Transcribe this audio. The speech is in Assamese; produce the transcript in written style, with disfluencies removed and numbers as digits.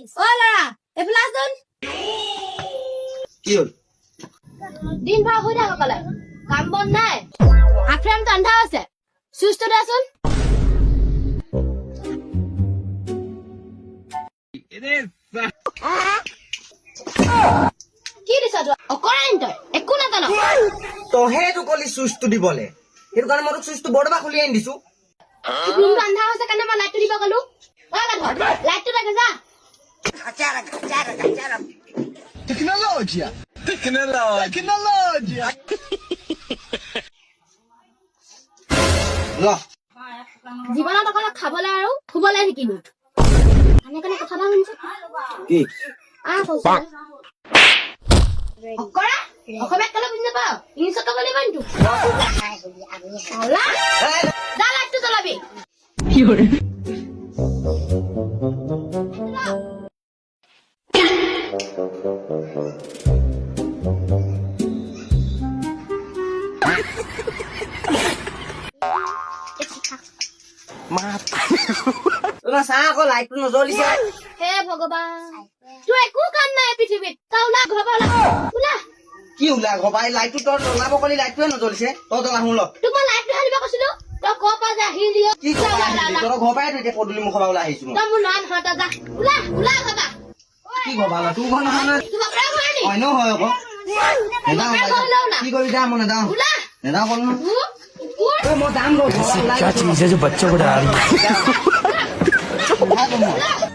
ও লৰা এইফালে আসোন কি হল দিন ভাগ হৈ থাক অকলে কাম বন নাই আফ্ৰাম ঠাণ্ডা আছে সুস্থ দেচোন কি দিছ তই অকৰাইন তই একো নাজান তহেতো কলি চুইচটো দিবলে সেইটো কাৰণে মই তোক চুইচটো বৰদবা খুলি আনি দিছো ৰুম ঠাণ্ডা হৈছে কাৰণে মই লাইটটো দিব গলো লাইটটো লাগে যা Tecnologia! Tecnologia! ল জীৱনত অকল খাবলৈ আৰু শুবলৈ শিকিলো এনেকে কথা এটা শুনিছো কি কৈছো অকৰা অসমীয়াত ক'লে বুজি নাপাৱ ইংলিছত ক'ব লাগিব কিন্তু যা লাইটটো জ্বলাবি তোমাৰ চাহ আকৌ লাইটটো নজ্বলিছে হে ভগৱান তোৰ একো কাম নাই পৃথিৱীত তই ওলা ঘৰৰ পৰা ওলা কি ওলা ঘবাই লাইটটো তই জ্বলাব কলি লাইটটোৱে নজ্বলিছে তই জ্বলা শুন ল তোক মই লাইটটো আনিব কৈছিলো তই ক'ৰ পৰা যে আহি দিয় কি ঘৰ পৰাই এতিয়া পদূলি মুখৰ পৰা ওলাই আহিছো মই তই মোৰ ল'ৰা নহয় তই যা ওলা ওলা ঘৰপা কি ঘৰ ভাল তোৰ ঘৰ নহয় নহয় তোৰ বাপেৰে ঘৰ নি অন্য হয় আকৌ নেযাওঁ কি কৰিবি যা মই নেযাওঁ ওলা নেযাওঁ ক'লো নহয় মই যাম क्या चीज है जो बच्चों को डरा रही है মই